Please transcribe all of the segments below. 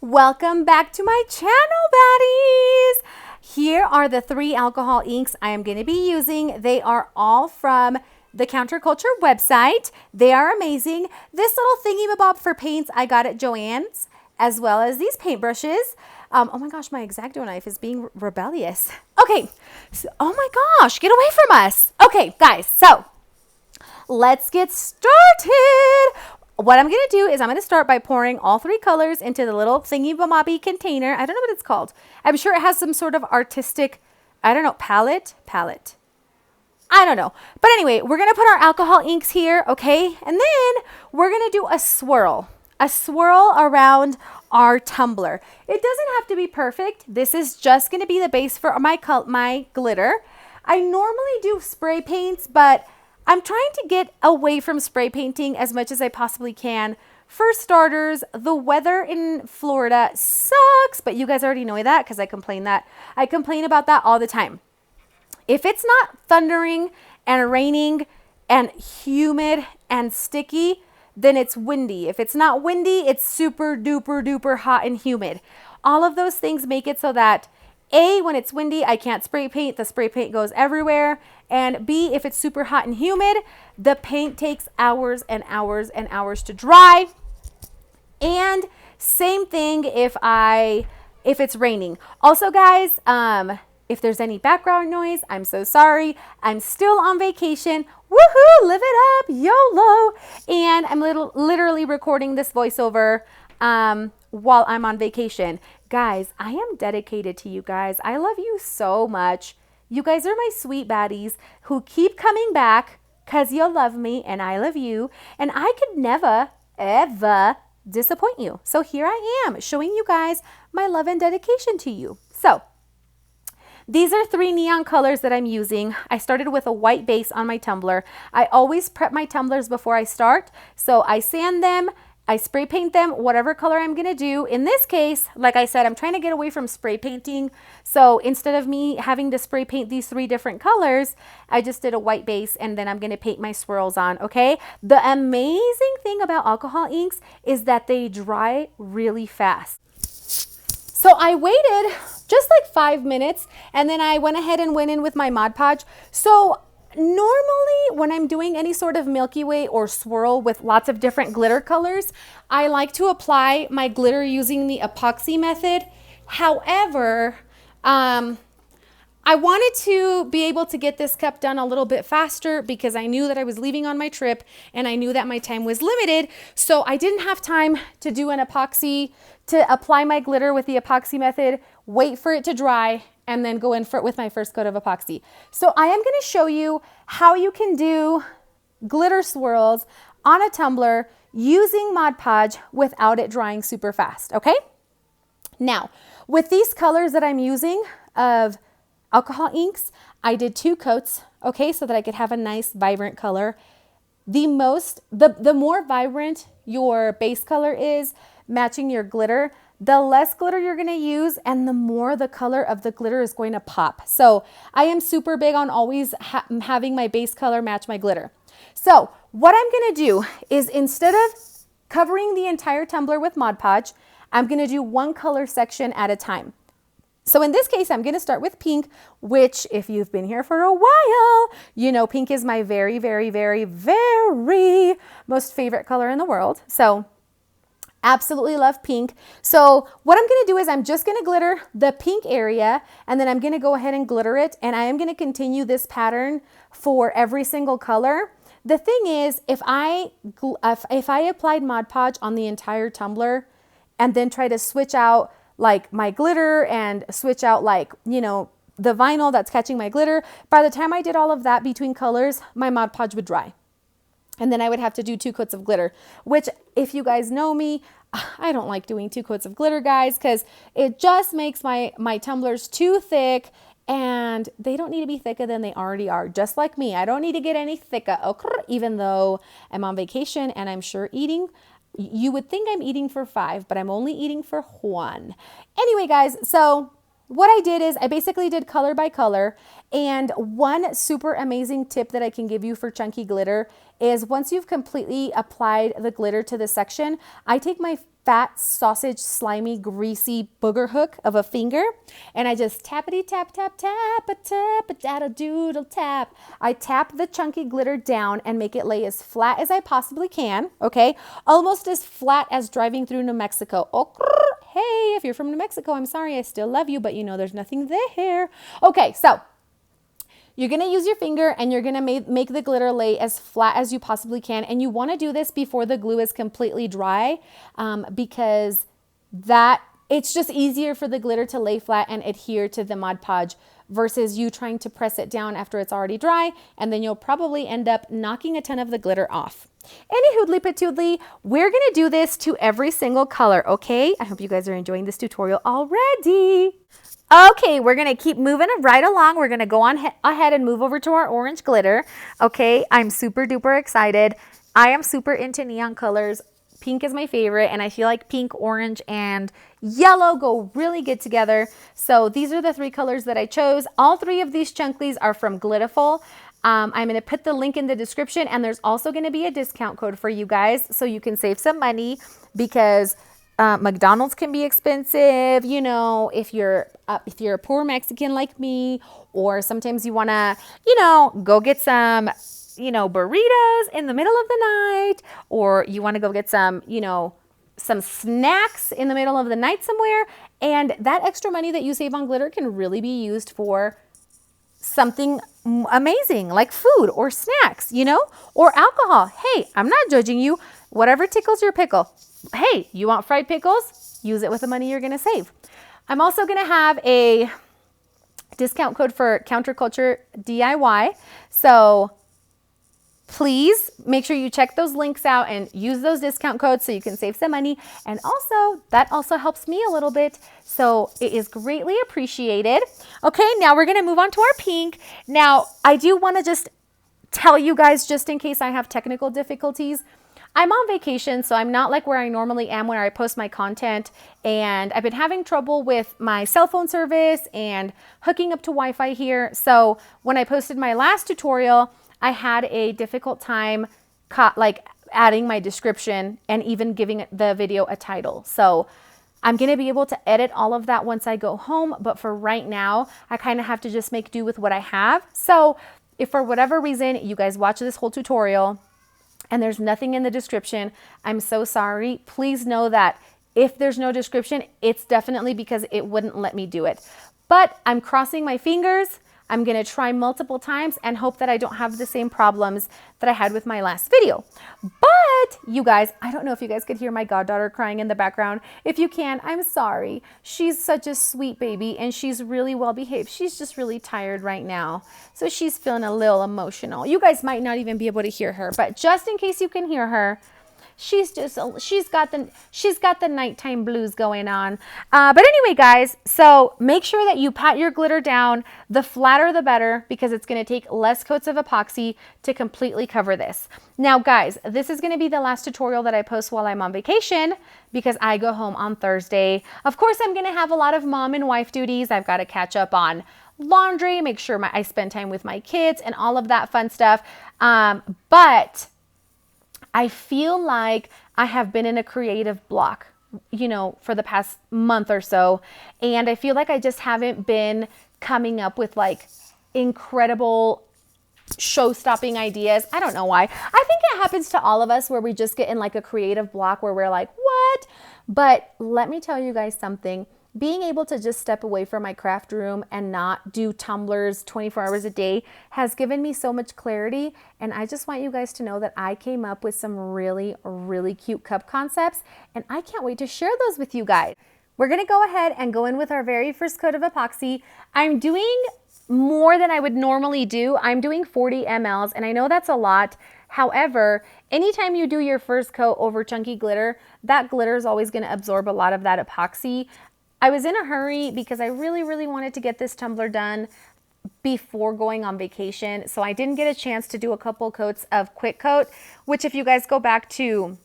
Welcome back to my channel, baddies. Here are the 3 alcohol inks I am going to be using. They are all from the Counterculture website. They are amazing. This little thingy-mabob for paints I got at Joann's, as well as these paintbrushes. Oh my gosh, my X-Acto knife is being rebellious. Okay, so, oh my gosh, get away from us. Okay, guys, so let's get started. What I'm going to do is I'm going to start by pouring all 3 colors into the little thingy-bobby container. I don't know what it's called. I'm sure it has some sort of artistic, I don't know, palette. I don't know. But anyway, we're going to put our alcohol inks here, okay? And then we're going to do a swirl around our tumbler. It doesn't have to be perfect. This is just going to be the base for my glitter. I normally do spray paints, but I'm trying to get away from spray painting as much as I possibly can. For starters, the weather in Florida sucks, but you guys already know that because I complain about that all the time. If it's not thundering and raining and humid and sticky, then it's windy. If it's not windy, it's super duper duper hot and humid. All of those things make it so that A, when it's windy, I can't spray paint. The spray paint goes everywhere. And B, if it's super hot and humid, the paint takes hours and hours and hours to dry. And same thing if it's raining. Also, guys, if there's any background noise, I'm so sorry. I'm still on vacation. Woohoo, live it up, YOLO. And I'm literally recording this voiceover while I'm on vacation. Guys, I am dedicated to you guys. I love you so much. You guys are my sweet baddies who keep coming back because you love me and I love you. And I could never, ever disappoint you. So here I am showing you guys my love and dedication to you. So these are 3 neon colors that I'm using. I started with a white base on my tumbler. I always prep my tumblers before I start. So I sand them, I spray paint them, whatever color I'm gonna do. In this case, like I said, I'm trying to get away from spray painting. So instead of me having to spray paint these 3 different colors, I just did a white base and then I'm gonna paint my swirls on, okay? The amazing thing about alcohol inks is that they dry really fast. So I waited just like 5 minutes and then I went ahead and went in with my Mod Podge. So normally when I'm doing any sort of Milky Way or swirl with lots of different glitter colors, I like to apply my glitter using the epoxy method. However, I wanted to be able to get this cup done a little bit faster because I knew that I was leaving on my trip and I knew that my time was limited. So I didn't have time to do an epoxy, to apply my glitter with the epoxy method, wait for it to dry, and then go in for it with my first coat of epoxy. So I am going to show you how you can do glitter swirls on a tumbler using Mod Podge without it drying super fast, okay? Now, with these colors that I'm using of alcohol inks, I did 2 coats, okay, so that I could have a nice vibrant color. The more vibrant your base color is, matching your glitter, the less glitter you're gonna use and the more the color of the glitter is going to pop. So I am super big on always having my base color match my glitter. So what I'm gonna do is instead of covering the entire tumbler with Mod Podge, I'm gonna do 1 color section at a time. So in this case, I'm gonna start with pink, which if you've been here for a while, you know pink is my very, very, very, very most favorite color in the world. So absolutely love pink. So what I'm going to do is I'm just going to glitter the pink area and then I'm going to go ahead and glitter it. And I am going to continue this pattern for every single color. The thing is, if I applied Mod Podge on the entire tumbler and then try to switch out like my glitter and switch out like, you know, the vinyl that's catching my glitter, by the time I did all of that between colors, my Mod Podge would dry. And then I would have to do 2 coats of glitter, which if you guys know me, I don't like doing 2 coats of glitter, guys, because it just makes my tumblers too thick and they don't need to be thicker than they already are. Just like me, I don't need to get any thicker, okay? Even though I'm on vacation and I'm sure eating. You would think I'm eating for 5, but I'm only eating for 1. Anyway, guys, so what I did is I basically did color by color. And one super amazing tip that I can give you for chunky glitter is once you've completely applied the glitter to the section, I take my fat sausage, slimy, greasy booger hook of a finger, and I just tappity tap tap tap a tap a daddle doodle tap. I tap the chunky glitter down and make it lay as flat as I possibly can, okay? Almost as flat as driving through New Mexico. Oh, hey, if you're from New Mexico, I'm sorry, I still love you, but you know there's nothing there. Okay, so you're going to use your finger and you're going to make the glitter lay as flat as you possibly can. And you want to do this before the glue is completely dry because it's just easier for the glitter to lay flat and adhere to the Mod Podge versus you trying to press it down after it's already dry, and then you'll probably end up knocking a ton of the glitter off. Any hoodly patoodly, we're going to do this to every single color, okay? I hope you guys are enjoying this tutorial already. Okay, we're going to keep moving right along. We're going to go on ahead and move over to our orange glitter. Okay, I'm super duper excited. I am super into neon colors. Pink is my favorite, and I feel like pink, orange, and yellow go really good together. So these are the 3 colors that I chose. All 3 of these chunklies are from Glittiful. I'm going to put the link in the description, and there's also going to be a discount code for you guys so you can save some money because McDonald's can be expensive, you know, if you're a poor Mexican like me, or sometimes you want to, you know, go get some, you know, burritos in the middle of the night, or you want to go get some, you know, some snacks in the middle of the night somewhere. And that extra money that you save on glitter can really be used for something amazing like food or snacks, you know, or alcohol. Hey, I'm not judging you. Whatever tickles your pickle. Hey, you want fried pickles? Use it with the money you're going to save. I'm also going to have a discount code for Counterculture DIY. So please make sure you check those links out and use those discount codes so you can save some money. And also, that also helps me a little bit. So it is greatly appreciated. Okay, now we're going to move on to our pink. Now, I do want to just tell you guys, just in case I have technical difficulties, I'm on vacation, so I'm not like where I normally am when I post my content, and I've been having trouble with my cell phone service and hooking up to Wi-Fi here. So when I posted my last tutorial, I had a difficult time like adding my description and even giving the video a title. So I'm going to be able to edit all of that once I go home, but for right now, I kind of have to just make do with what I have. So if for whatever reason you guys watch this whole tutorial and there's nothing in the description, I'm so sorry. Please know that if there's no description, it's definitely because it wouldn't let me do it. But I'm crossing my fingers. I'm going to try multiple times and hope that I don't have the same problems that I had with my last video. But you guys, I don't know if you guys could hear my goddaughter crying in the background. If you can, I'm sorry. She's such a sweet baby and she's really well behaved. She's just really tired right now. So she's feeling a little emotional. You guys might not even be able to hear her, but just in case you can hear her, she's got the nighttime blues going on. But anyway, guys, so make sure that you pat your glitter down. The flatter the better, because it's going to take less coats of epoxy to completely cover this. Now, guys, this is going to be the last tutorial that I post while I'm on vacation because I go home on Thursday. Of course, I'm going to have a lot of mom and wife duties. I've got to catch up on laundry, make sure I spend time with my kids and all of that fun stuff. But I feel like I have been in a creative block, you know, for the past month or so. And I feel like I just haven't been coming up with like incredible show-stopping ideas. I don't know why. I think it happens to all of us where we just get in like a creative block where we're like, what? But let me tell you guys something. Being able to just step away from my craft room and not do tumblers 24 hours a day has given me so much clarity. And I just want you guys to know that I came up with some really, really cute cup concepts, and I can't wait to share those with you guys. We're going to go ahead and go in with our very first coat of epoxy. I'm doing more than I would normally do. I'm doing 40 mLs, and I know that's a lot. However, anytime you do your first coat over chunky glitter, that glitter is always going to absorb a lot of that epoxy. I was in a hurry because I really, really wanted to get this tumbler done before going on vacation. So I didn't get a chance to do a couple coats of quick coat, which if you guys go back to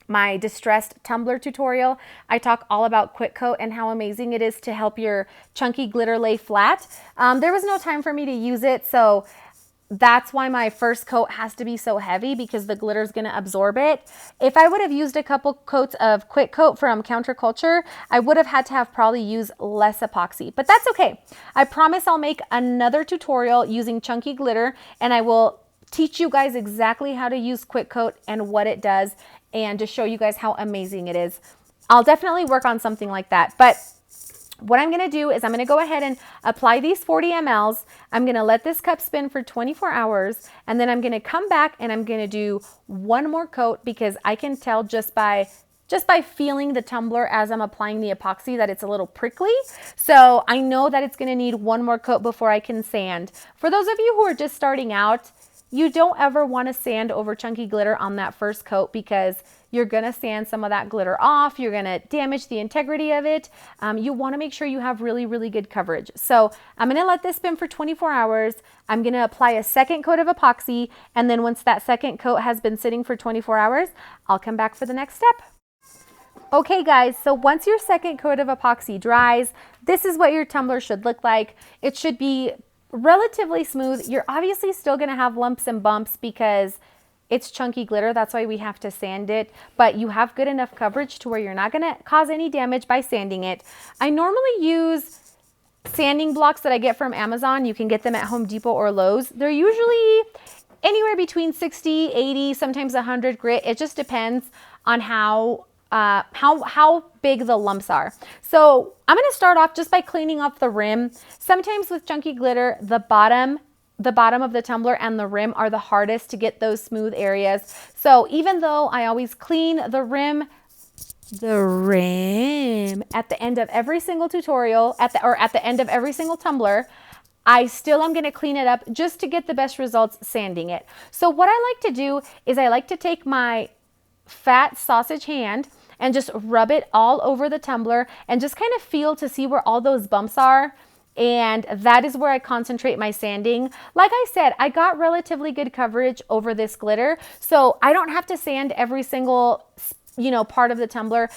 my distressed tumbler tutorial, I talk all about quick coat and how amazing it is to help your chunky glitter lay flat. There was no time for me to use it, so that's why my first coat has to be so heavy, because the glitter is going to absorb it. If I would have used a couple coats of Quick Coat from Counterculture, I would have had to have probably used less epoxy, but that's okay. I promise I'll make another tutorial using chunky glitter, and I will teach you guys exactly how to use Quick Coat and what it does, and to show you guys how amazing it is. I'll definitely work on something like that. But what I'm going to do is I'm going to go ahead and apply these 40 mLs. I'm going to let this cup spin for 24 hours, and then I'm going to come back and I'm going to do one more coat, because I can tell just by feeling the tumbler as I'm applying the epoxy that it's a little prickly. So I know that it's going to need one more coat before I can sand. For those of you who are just starting out, you don't ever want to sand over chunky glitter on that first coat, because you're going to sand some of that glitter off. You're going to damage the integrity of it. You want to make sure you have really, really good coverage. So I'm going to let this spin for 24 hours. I'm going to apply a second coat of epoxy. And then once that second coat has been sitting for 24 hours, I'll come back for the next step. Okay guys, so once your second coat of epoxy dries, this is what your tumbler should look like. It should be relatively smooth. You're obviously still going to have lumps and bumps because it's chunky glitter. That's why we have to sand it, but you have good enough coverage to where you're not going to cause any damage by sanding it. I normally use sanding blocks that I get from Amazon. You can get them at Home Depot or Lowe's. They're usually anywhere between 60, 80, sometimes 100 grit. It just depends on how big the lumps are. So I'm going to start off just by cleaning off the rim. Sometimes with chunky glitter, the bottom of the tumbler and the rim are the hardest to get those smooth areas. So even though I always clean the rim at the end of every single tutorial, at the end of every single tumbler, I still am going to clean it up just to get the best results sanding it. So what I like to do is I like to take my fat sausage hand and just rub it all over the tumbler and just kind of feel to see where all those bumps are. And that is where I concentrate my sanding. Like I said, I got relatively good coverage over this glitter, so I don't have to sand every single, part of the tumbler.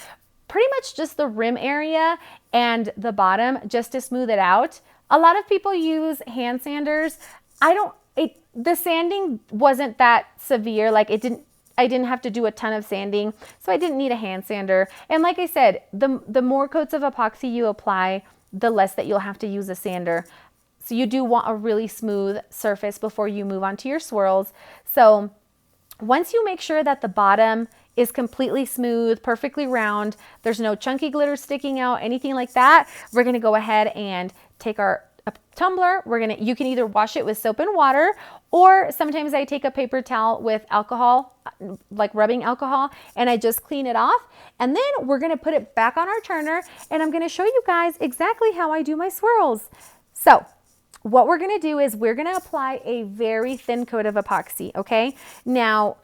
Pretty much just the rim area and the bottom just to smooth it out. A lot of people use hand sanders. The sanding wasn't that severe. Like I didn't have to do a ton of sanding, so I didn't need a hand sander. And like I said, the more coats of epoxy you apply, the less that you'll have to use a sander. So you do want a really smooth surface before you move on to your swirls. So once you make sure that the bottom is completely smooth, perfectly round, there's no chunky glitter sticking out, anything like that, we're gonna go ahead and take our tumbler. You can either wash it with soap and water, or sometimes I take a paper towel with alcohol, like rubbing alcohol, and I just clean it off. And then we're gonna put it back on our turner, and I'm gonna show you guys exactly how I do my swirls. So what we're gonna do is we're gonna apply a very thin coat of epoxy, okay? Now,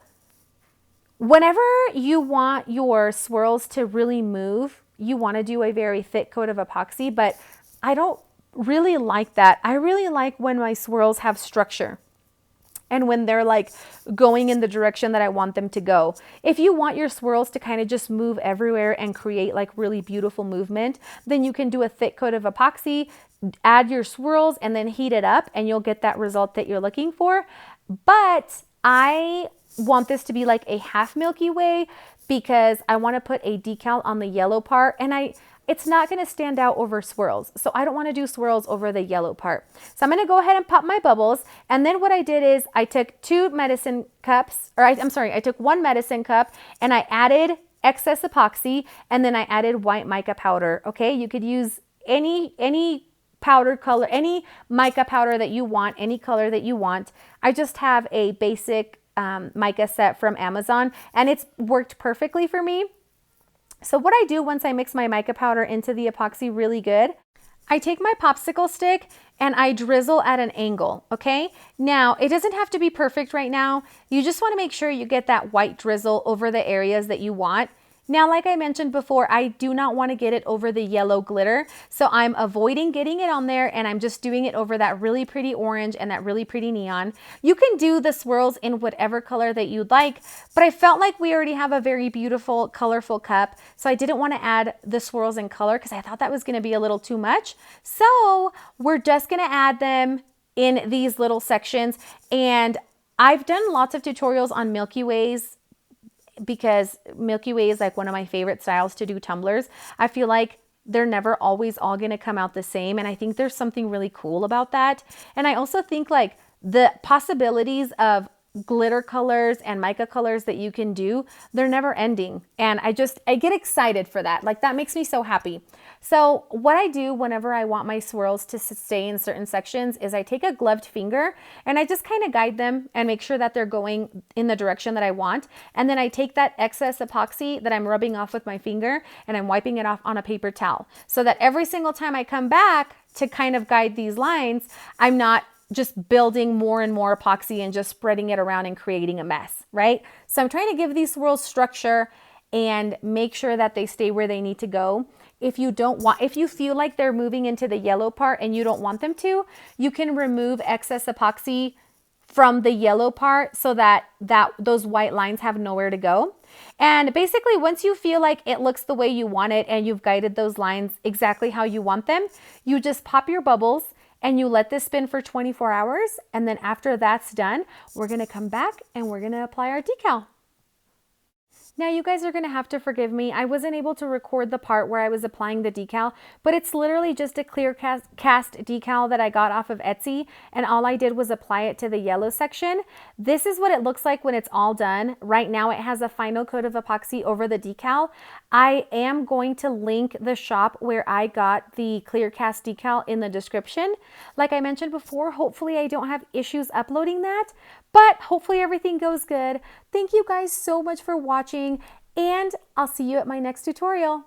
whenever you want your swirls to really move, you wanna do a very thick coat of epoxy, but I don't really like that. I really like when my swirls have structure and when they're like going in the direction that I want them to go. If you want your swirls to kind of just move everywhere and create like really beautiful movement, then you can do a thick coat of epoxy, add your swirls, and then heat it up, and you'll get that result that you're looking for. But I want this to be like a half Milky Way, because I want to put a decal on the yellow part, and it's not going to stand out over swirls. So I don't want to do swirls over the yellow part. So I'm going to go ahead and pop my bubbles. And then what I did is I took I took 1 medicine cup and I added excess epoxy, and then I added white mica powder. Okay. You could use any powder color, any mica powder that you want, any color that you want. I just have a basic mica set from Amazon, and it's worked perfectly for me. So what I do once I mix my mica powder into the epoxy really good, I take my popsicle stick and I drizzle at an angle, okay? Now, it doesn't have to be perfect right now. You just want to make sure you get that white drizzle over the areas that you want. Now, like I mentioned before, I do not want to get it over the yellow glitter, so I'm avoiding getting it on there, and I'm just doing it over that really pretty orange and that really pretty neon. You can do the swirls in whatever color that you'd like, but I felt like we already have a very beautiful, colorful cup, so I didn't want to add the swirls in color because I thought that was going to be a little too much. So we're just going to add them in these little sections. And I've done lots of tutorials on Milky Ways because Milky Way is like one of my favorite styles to do tumblers. I feel like they're never always all going to come out the same. And I think there's something really cool about that. And I also think like the possibilities of glitter colors and mica colors that you can do, they're never ending. And I get excited for that. Like that makes me so happy. So what I do whenever I want my swirls to stay in certain sections is I take a gloved finger and I just kind of guide them and make sure that they're going in the direction that I want. And then I take that excess epoxy that I'm rubbing off with my finger and I'm wiping it off on a paper towel so that every single time I come back to kind of guide these lines, I'm not just building more and more epoxy and just spreading it around and creating a mess, right? So I'm trying to give these swirls structure and make sure that they stay where they need to go. If you feel like they're moving into the yellow part and you don't want them to, you can remove excess epoxy from the yellow part so that those white lines have nowhere to go. And basically, once you feel like it looks the way you want it and you've guided those lines exactly how you want them, you just pop your bubbles and you let this spin for 24 hours. And then after that's done, we're gonna come back and we're gonna apply our decal. Now you guys are gonna have to forgive me. I wasn't able to record the part where I was applying the decal, but it's literally just a clear cast decal that I got off of Etsy, and all I did was apply it to the yellow section. This is what it looks like when it's all done. Right now it has a final coat of epoxy over the decal. I am going to link the shop where I got the clear cast decal in the description. Like I mentioned before, hopefully I don't have issues uploading that, but hopefully everything goes good. Thank you guys so much for watching, and I'll see you at my next tutorial.